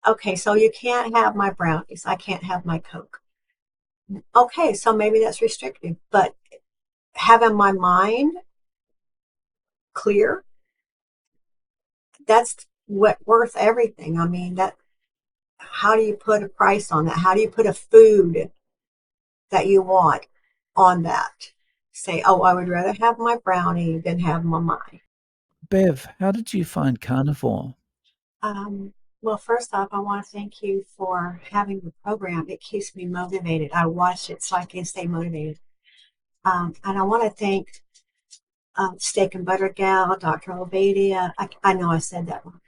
Okay, so you can't have my brownies. I can't have my Coke. Okay, so maybe that's restrictive, but having my mind clear, that's what worth everything. I mean, that how do you put a price on that? How do you put a food that you want on that? Say, oh, I would rather have my brownie than have my mind. Bev, how did you find Carnivore? Um, well, first off, I want to thank you for having the program. It keeps me motivated. I watch it so I can stay motivated. And I want to thank Steak and Butter Gal, Dr. Obadia. I know I said that wrong.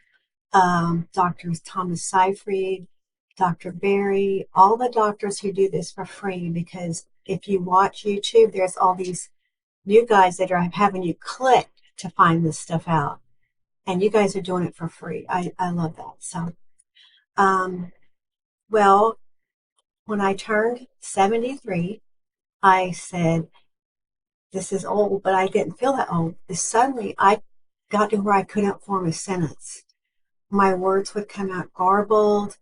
Dr. Thomas Seyfried, Dr. Barry, all the doctors who do this for free, because if you watch YouTube, there's all these new guys that are having you click to find this stuff out. And you guys are doing it for free. I love that. So, um, well, when I turned 73, I said, this is old, but I didn't feel that old. Suddenly, I got to where I couldn't form a sentence. My words would come out garbled.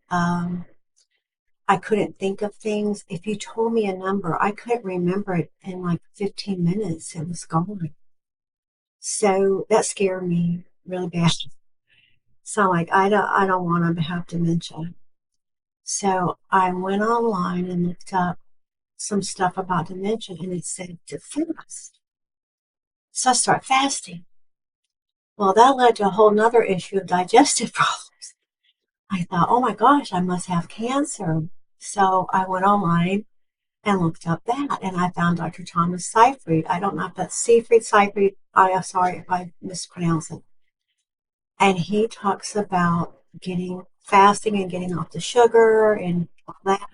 I couldn't think of things. If you told me a number, I couldn't remember it in like 15 minutes. It was gone. So that scared me really bad. So like I don't want to have dementia. So I went online and looked up some stuff about dementia and it said to fast. So I started fasting. Well, that led to a whole nother issue of digestive problems. I thought, oh my gosh, I must have cancer. So I went online and looked up that, and I found Dr. Thomas Seyfried. I don't know if that's Seyfried, Seyfried. I am sorry if I mispronounce it. And he talks about getting fasting and getting off the sugar and all that.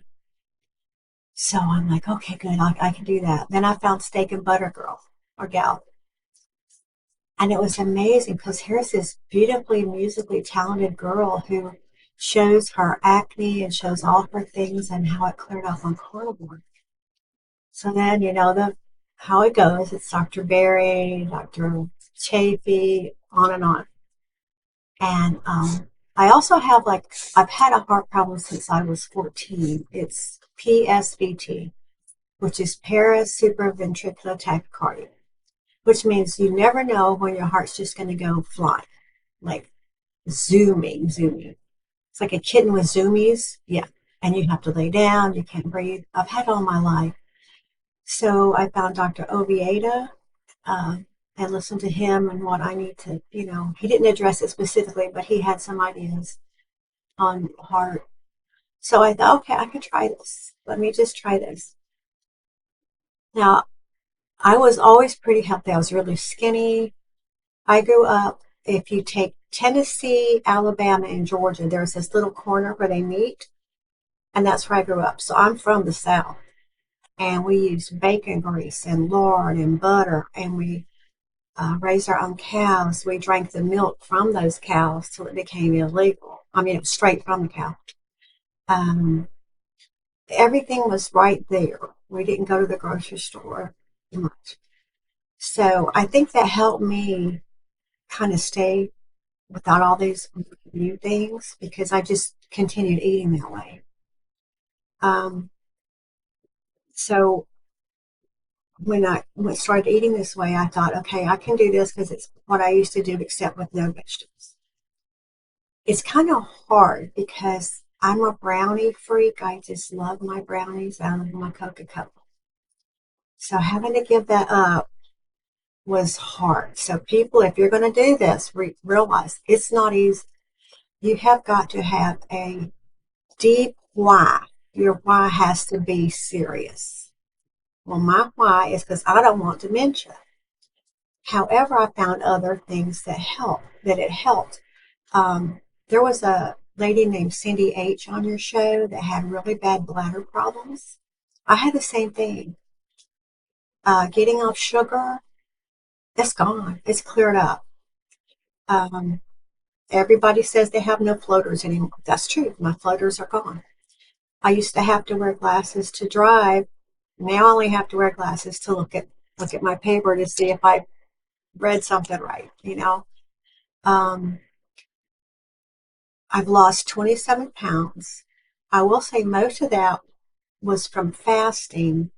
So I'm like, okay, good, I can do that. Then I found Steak and Butter Girl or Gal, and it was amazing because here's this beautifully musically talented girl who shows her acne and shows all her things and how it cleared up on Carnivore. So then, how it goes. It's Dr. Berry, Dr. Chafee, on and on. And I also have I've had a heart problem since I was 14. It's PSVT, which is parasupraventricular tachycardia, which means you never know when your heart's just going to go flying, like zooming. It's like a kitten with zoomies. Yeah. And you have to lay down, you can't breathe. I've had it all my life. So I found Dr. Obieda uh, and listened to him and what I need to, he didn't address it specifically, but he had some ideas on heart. So I thought, okay, I can try this. Let me just try this. Now, I was always pretty healthy. I was really skinny. I grew up, if you take Tennessee, Alabama, and Georgia, there's this little corner where they meet, and that's where I grew up. So I'm from the South, and we used bacon grease and lard and butter, and we raised our own cows. We drank the milk from those cows till it became illegal. I mean, it was straight from the cow. Um, Everything was right there. We didn't go to the grocery store much. So I think that helped me kind of stay without all these new things because I just continued eating that way. Um, so when I started eating this way, I thought, okay, I can do this because it's what I used to do, except with no vegetables. It's kind of hard because I'm a brownie freak. I just love my brownies. I love my Coca-Cola. So having to give that up was hard. So people, if you're going to do this, realize it's not easy. You have got to have a deep why. Your why has to be serious. Well, my why is because I don't want dementia. However, I found other things that it helped. There was a lady named Cindy H on your show that had really bad bladder problems. I had the same thing. Getting off sugar, it's gone. It's cleared up. Um, Everybody says they have no floaters anymore. That's true. My floaters are gone. I used to have to wear glasses to drive. Now I only have to wear glasses to look at my paper to see if I read something right. Um, I've lost 27 pounds. I will say most of that was from fasting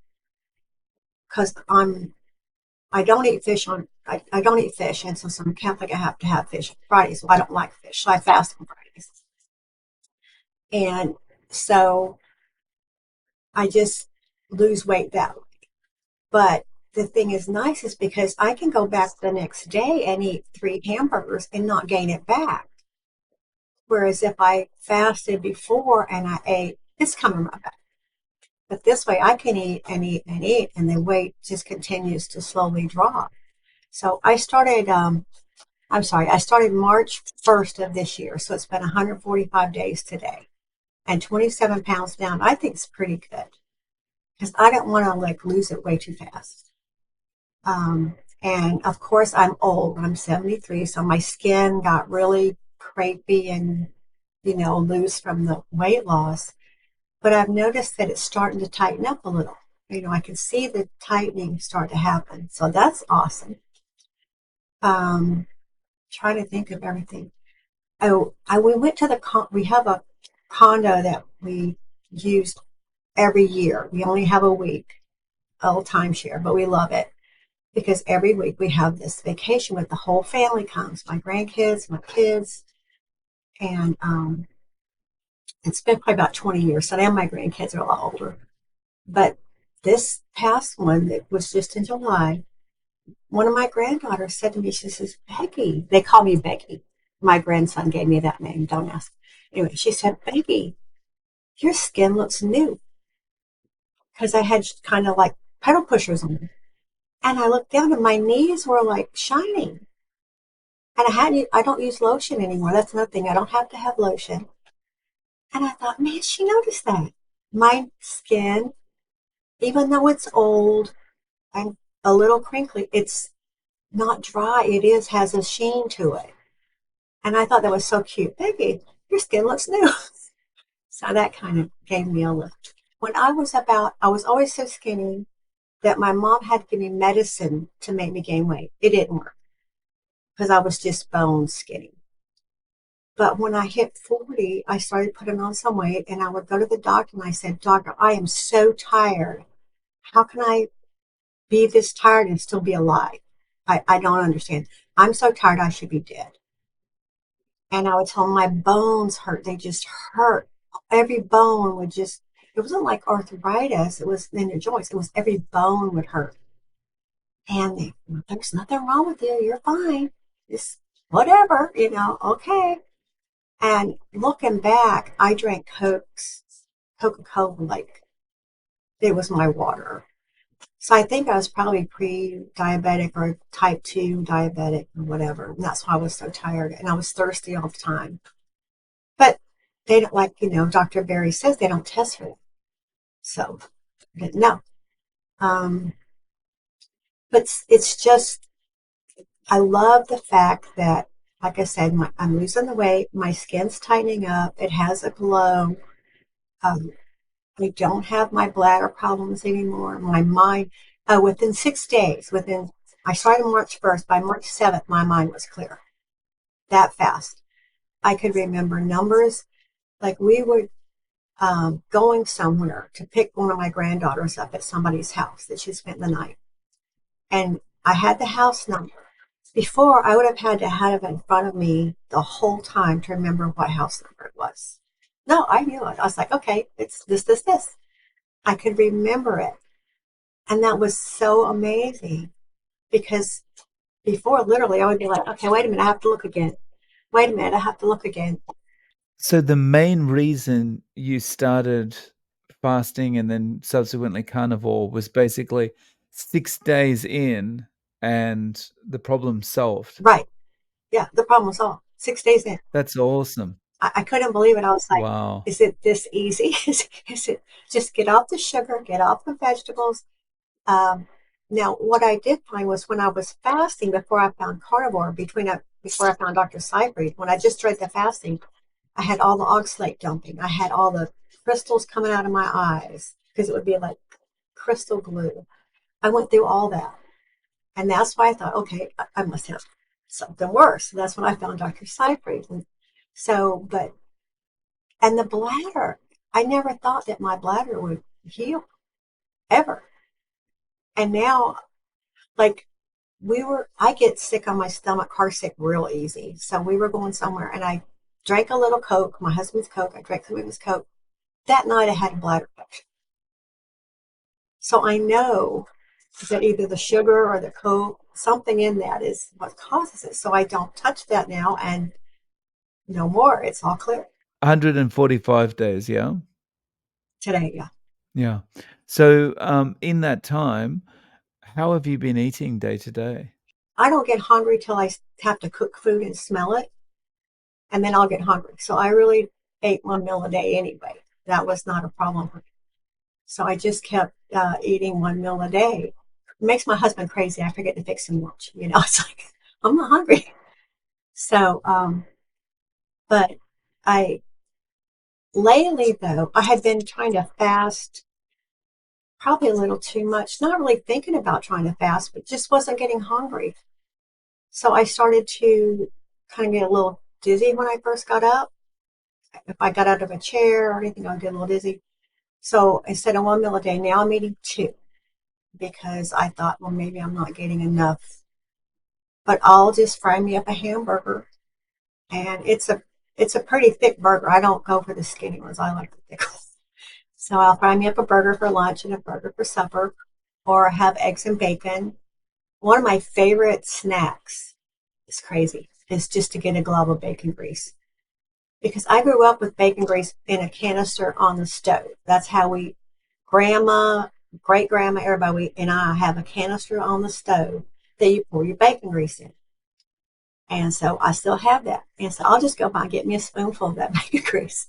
because I don't eat fish I don't eat fish, and since I'm Catholic, I have to have fish on Fridays. So I don't like fish, so I fast on Fridays, and so I just lose weight that way. But the thing is nice is because I can go back the next day and eat 3 hamburgers and not gain it back. Whereas if I fasted before and I ate, it's coming right back. But this way I can eat and eat and eat, and the weight just continues to slowly drop. So I started March 1st of this year. So it's been 145 days today, and 27 pounds down. I think it's pretty good because I don't want to like lose it way too fast. And of course, I'm old. I'm 73, so my skin got really crepey and, loose from the weight loss. But I've noticed that it's starting to tighten up a little. I can see the tightening start to happen. So that's awesome. Trying to think of everything. We went to we have a condo that we use every year. We only have a week, a little timeshare, but we love it because every week we have this vacation with the whole family comes, my grandkids, my kids, and it's been probably about 20 years. So now my grandkids are a lot older. But this past one that was just in July, one of my granddaughters said to me, she says, Becky, they call me Becky. My grandson gave me that name, don't ask. Anyway, she said, Becky, your skin looks new. Because I had kind of like pedal pushers on. And I looked down and my knees were like shining. And I don't use lotion anymore. That's another thing. I don't have to have lotion. And I thought, man, she noticed that. My skin, even though it's old and a little crinkly, it's not dry. Has a sheen to it. And I thought that was so cute. Baby, your skin looks new. So that kind of gave me a lift. I was always so skinny that my mom had to give me medicine to make me gain weight. It didn't work because I was just bone skinny. But when I hit 40, I started putting on some weight, and I would go to the doctor and I said, Doctor, I am so tired. How can I be this tired and still be alive? I don't understand. I'm so tired I should be dead. And I would tell them my bones hurt. They just hurt. Every bone would just, it wasn't like arthritis. It was in your joints. It was every bone would hurt. And there's nothing wrong with you. You're fine. Just whatever, okay. And looking back, I drank Coca-Cola like it was my water. So I think I was probably pre-diabetic or type 2 diabetic or whatever. And that's why I was so tired. And I was thirsty all the time. But they don't, like, Dr. Berry says they don't test for it. So I didn't know. Um, but it's just, I love the fact that, like I said, I'm losing the weight. My skin's tightening up. It has a glow. Um, I don't have my bladder problems anymore. My mind, within 6 days, I started March 1st. By March 7th, my mind was clear. That fast. I could remember numbers. Like we were going somewhere to pick one of my granddaughters up at somebody's house that she spent the night. And I had the house number. Before, I would have had to have it in front of me the whole time to remember what house number it was. No, I knew it. I was like, okay, it's this, this, this. I could remember it. And that was so amazing because before, literally, I would be like, okay, wait a minute, I have to look again. Wait a minute, I have to look again. So the main reason you started fasting and then subsequently carnivore was basically 6 days in and the problem solved. Right. Yeah, the problem was solved. 6 days in. That's awesome. I couldn't believe it. I was like, Wow. is it this easy? Is it just get off the sugar, get off the vegetables? Um, Now, what I did find was when I was fasting before I found carnivore, before I found Dr. Seifried, when I just started the fasting, I had all the oxalate dumping. I had all the crystals coming out of my eyes because it would be like crystal glue. I went through all that. And that's why I thought, okay, I must have something worse. And that's when I found Dr. Seifried. And but And the bladder, I never thought that my bladder would heal ever. And now, like, I get sick on my stomach, car sick real easy. So we were going somewhere and I drank a little Coke, my husband's Coke. I drank some of his Coke. That night I had a bladder infection. So I know that either the sugar or the Coke, something in that is what causes it. So I don't touch that now and no more. It's all clear 145 days, yeah? today. Yeah. Yeah. So, in that time, how have you been eating day to day? I don't get hungry till I have to cook food and smell it, and then I'll get hungry. So I really ate one meal a day anyway. That was not a problem for me. So I just kept eating one meal a day. It makes my husband crazy. I forget to fix him lunch. It's like, I'm not hungry. So, but I, lately though, I had been trying to fast probably a little too much, not really thinking about trying to fast, but just wasn't getting hungry. So I started to kind of get a little dizzy when I first got up. If I got out of a chair or anything, I'd get a little dizzy. So instead of one meal a day, now I'm eating two because I thought, well, maybe I'm not getting enough. But I'll just fry me up a hamburger, and it's a pretty thick burger. I don't go for the skinny ones. I like the thick ones. So I'll fry me up a burger for lunch and a burger for supper, or have eggs and bacon. One of my favorite snacks, it's crazy, is just to get a glob of bacon grease. Because I grew up with bacon grease in a canister on the stove. That's how grandma, great grandma, everybody, and I have a canister on the stove that you pour your bacon grease in. And so I still have that. And so I'll just go by and get me a spoonful of that bacon grease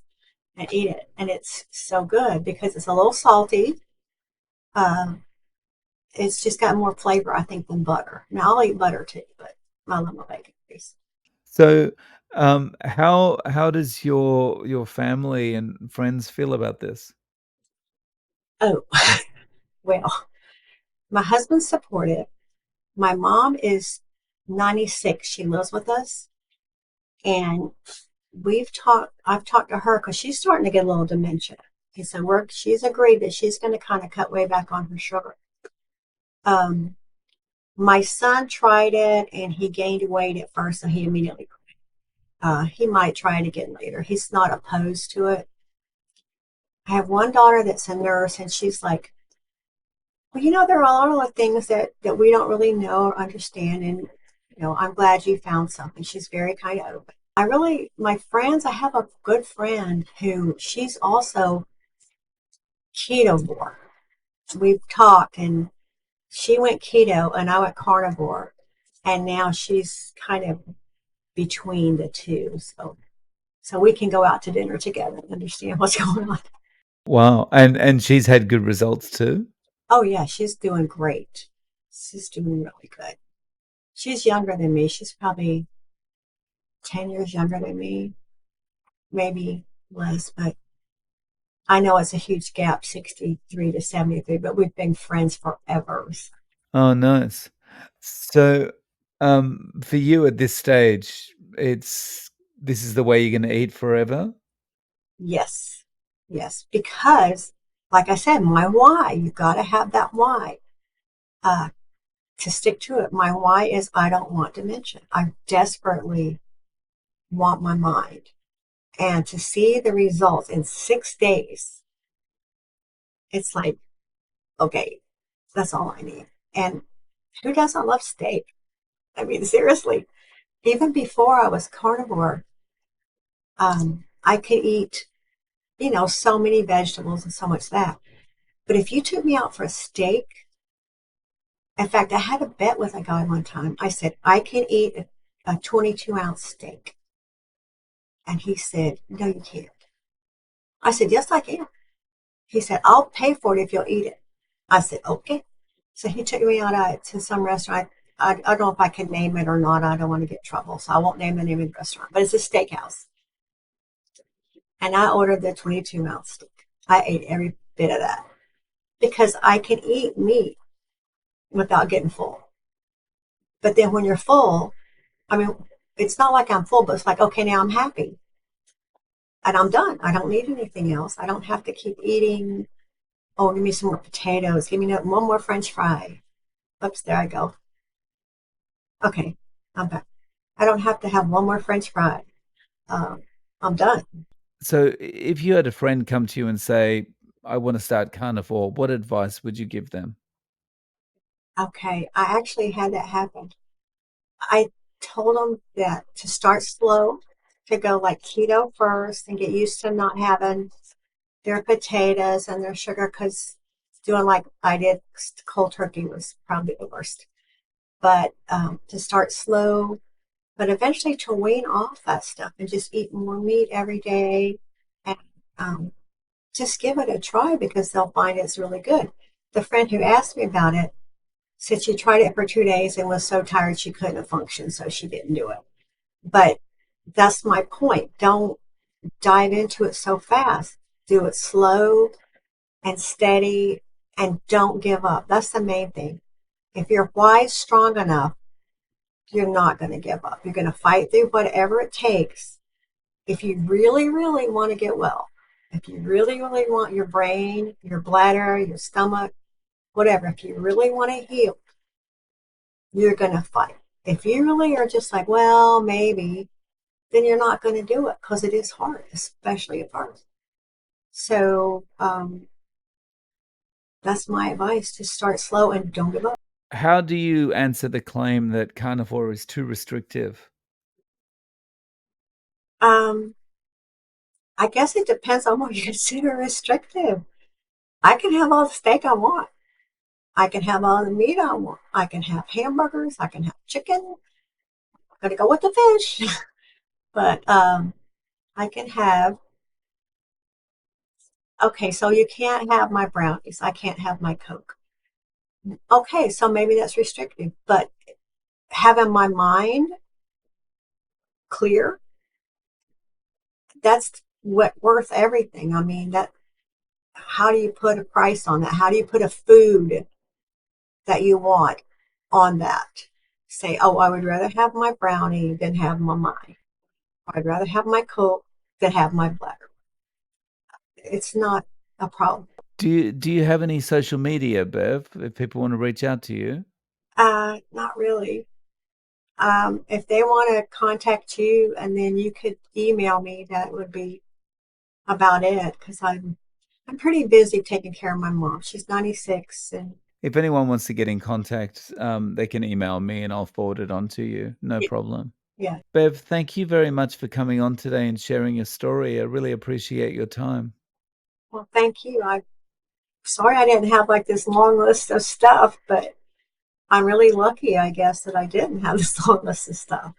and eat it. And it's so good because it's a little salty. Um, it's just got more flavor, I think, than butter. Now I'll eat butter too, but I love my bacon grease. So, how does your family and friends feel about this? Oh, well, my husband's supportive. My mom is 96. She lives with us. And I've talked to her because she's starting to get a little dementia. And so she's agreed that she's going to kind of cut way back on her sugar. Um, my son tried it and he gained weight at first, and he immediately quit. He might try it again later. He's not opposed to it. I have one daughter that's a nurse, and she's like, well, there are a lot of things that we don't really know or understand. And, I'm glad you found something. She's very kind of open. My friends, I have a good friend who she's also ketovore. We've talked, and she went keto and I went carnivore. And now she's kind of between the two. So we can go out to dinner together and understand what's going on. Wow, and she's had good results too? Oh yeah, she's doing great. She's doing really good. She's younger than me. She's probably 10 years younger than me, maybe less, but I know it's a huge gap, 63 to 73, but we've been friends forever. Oh, nice. So, for you at this stage, this is the way you're gonna eat forever? Yes, yes, because like I said, my why, you got to have that why uh, to stick to it. My why is I don't want dementia. I desperately want my mind. And to see the results in 6 days, it's like, okay, that's all I need. And who doesn't love steak? I mean, seriously, even before I was carnivore, I could eat, so many vegetables and so much that. But if you took me out for a steak, in fact, I had a bet with a guy one time. I said, I can eat a 22-ounce steak. And he said, no, you can't. I said, yes, I can. He said, I'll pay for it if you'll eat it. I said, okay. So he took me out to some restaurant. I don't know if I can name it or not. I don't want to get in trouble, so I won't name the name of the restaurant. But it's a steakhouse. And I ordered the 22-ounce steak. I ate every bit of that because I can eat meat without getting full. But then when you're full, I mean, it's not like I'm full, but it's like, okay, now I'm happy. and I'm done. I don't need anything else. I don't have to keep eating. Oh, give me some more potatoes. Give me one more French fry. Oops, there I go. Okay, I'm back. I don't have to have one more French fry. Um, I'm done. So, if you had a friend come to you and say, "I want to start carnivore," what advice would you give them? Okay, I actually had that happen. I told them that to start slow, to go like keto first and get used to not having their potatoes and their sugar because doing like I did cold turkey was probably the worst. But to start slow, but eventually to wean off that stuff and just eat more meat every day and um, just give it a try because they'll find it's really good. The friend who asked me about it said she tried it for 2 days and was so tired she couldn't function, so she didn't do it. But that's my point. Don't dive into it so fast. Do it slow and steady and don't give up. That's the main thing. If your why is strong enough, you're not going to give up. You're going to fight through whatever it takes. If you really, really want to get well, if you really, really want your brain, your bladder, your stomach, whatever, if you really want to heal, you're going to fight. If you really are just like, well, maybe, then you're not going to do it because it is hard, especially at first. So that's my advice: to start slow and don't give up. How do you answer the claim that carnivore is too restrictive? Um, I guess it depends on what you consider restrictive. I can have all the steak I want. I can have all the meat I want. I can have hamburgers. I can have chicken. I'm gonna go with the fish, but I can have. Okay, so you can't have my brownies. I can't have my Coke. Okay, so maybe that's restrictive, but having my mind clear, that's what worth everything. I mean, that how do you put a price on that? How do you put a food that you want on that? Say, oh, I would rather have my brownie than have my mind. I'd rather have my Coke than have my bladder. It's not a problem. Do you have any social media, Bev, if people want to reach out to you? Not really. If they want to contact you and then you could email me, that would be about it because I'm pretty busy taking care of my mom. She's 96 and If anyone wants to get in contact, they can email me and I'll forward it on to you. No yeah, problem. yeah. Bev, thank you very much for coming on today and sharing your story. I really appreciate your time. Well, thank you. I'm sorry I didn't have like this long list of stuff, but I'm really lucky, I guess, that I didn't have this long list of stuff.